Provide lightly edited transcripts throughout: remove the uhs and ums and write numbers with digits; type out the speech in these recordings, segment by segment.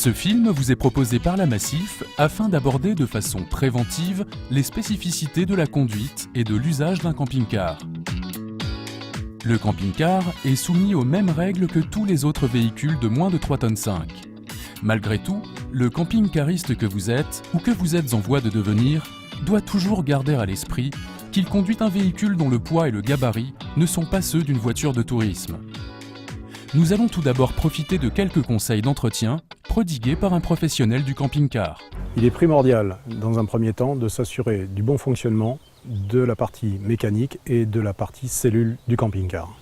Ce film vous est proposé par la Massif afin d'aborder de façon préventive les spécificités de la conduite et de l'usage d'un camping-car. Le camping-car est soumis aux mêmes règles que tous les autres véhicules de moins de 3,5 tonnes. Malgré tout, le camping-cariste que vous êtes ou que vous êtes en voie de devenir doit toujours garder à l'esprit qu'il conduit un véhicule dont le poids et le gabarit ne sont pas ceux d'une voiture de tourisme. Nous allons tout d'abord profiter de quelques conseils d'entretien prodigués par un professionnel du camping-car. Il est primordial, dans un premier temps, de s'assurer du bon fonctionnement de la partie mécanique et de la partie cellule du camping-car.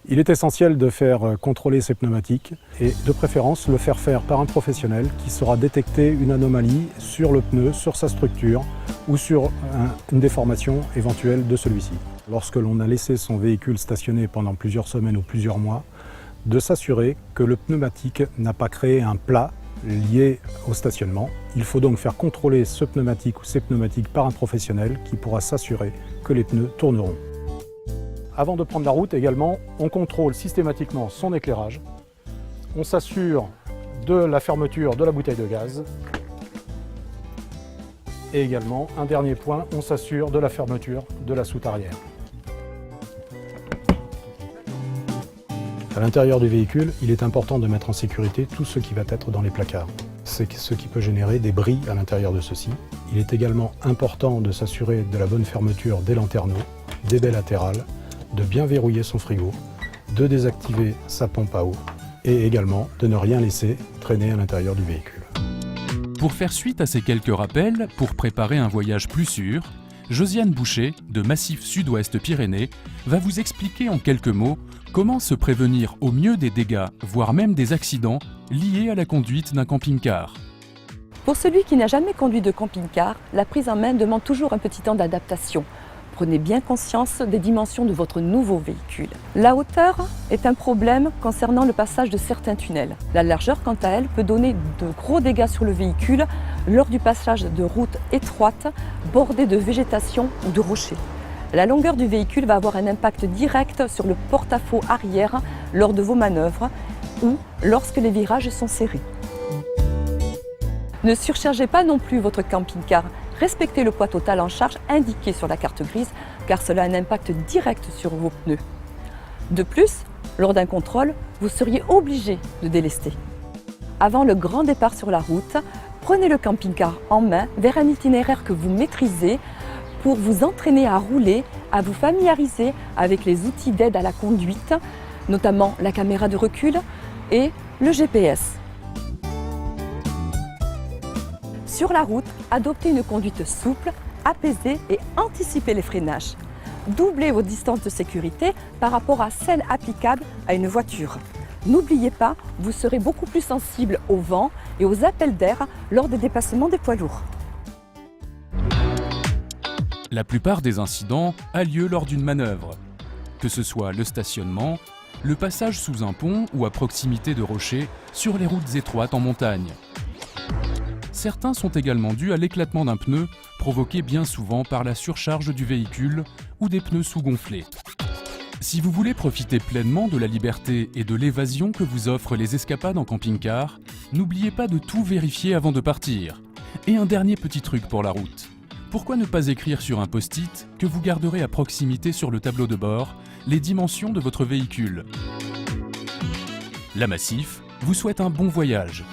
Il est essentiel de faire contrôler ses pneumatiques et de préférence le faire par un professionnel qui saura détecter une anomalie sur le pneu, sur sa structure ou sur une déformation éventuelle de celui-ci. Lorsque l'on a laissé son véhicule stationné pendant plusieurs semaines ou plusieurs mois, de s'assurer que le pneumatique n'a pas créé un plat lié au stationnement. Il faut donc faire contrôler ce pneumatique ou ces pneumatiques par un professionnel qui pourra s'assurer que les pneus tourneront. Avant de prendre la route également, on contrôle systématiquement son éclairage. On s'assure de la fermeture de la bouteille de gaz. Et également, un dernier point, on s'assure de la fermeture de la soute arrière. À l'intérieur du véhicule, il est important de mettre en sécurité tout ce qui va être dans les placards. C'est ce qui peut générer des bris à l'intérieur de ceux-ci. Il est également important de s'assurer de la bonne fermeture des lanterneaux, des baies latérales, de bien verrouiller son frigo, de désactiver sa pompe à eau et également de ne rien laisser traîner à l'intérieur du véhicule. Pour faire suite à ces quelques rappels, pour préparer un voyage plus sûr, Josiane Boucher, de Massif Sud-Ouest Pyrénées, va vous expliquer en quelques mots comment se prévenir au mieux des dégâts, voire même des accidents, liés à la conduite d'un camping-car. Pour celui qui n'a jamais conduit de camping-car, la prise en main demande toujours un petit temps d'adaptation. Prenez bien conscience des dimensions de votre nouveau véhicule. La hauteur est un problème concernant le passage de certains tunnels. La largeur, quant à elle, peut donner de gros dégâts sur le véhicule lors du passage de routes étroites, bordées de végétation ou de rochers. La longueur du véhicule va avoir un impact direct sur le porte-à-faux arrière lors de vos manœuvres ou lorsque les virages sont serrés. Ne surchargez pas non plus votre camping-car. Respectez le poids total en charge indiqué sur la carte grise car cela a un impact direct sur vos pneus. De plus, lors d'un contrôle, vous seriez obligé de délester. Avant le grand départ sur la route, prenez le camping-car en main vers un itinéraire que vous maîtrisez pour vous entraîner à rouler, à vous familiariser avec les outils d'aide à la conduite, notamment la caméra de recul et le GPS. Sur la route, adoptez une conduite souple, apaisée et anticipez les freinages. Doublez vos distances de sécurité par rapport à celles applicables à une voiture. N'oubliez pas, vous serez beaucoup plus sensible au vent et aux appels d'air lors des dépassements des poids lourds. La plupart des incidents a lieu lors d'une manœuvre, que ce soit le stationnement, le passage sous un pont ou à proximité de rochers sur les routes étroites en montagne. Certains sont également dus à l'éclatement d'un pneu, provoqué bien souvent par la surcharge du véhicule ou des pneus sous-gonflés. Si vous voulez profiter pleinement de la liberté et de l'évasion que vous offrent les escapades en camping-car, n'oubliez pas de tout vérifier avant de partir. Et un dernier petit truc pour la route. Pourquoi ne pas écrire sur un post-it que vous garderez à proximité sur le tableau de bord les dimensions de votre véhicule? La Massif vous souhaite un bon voyage.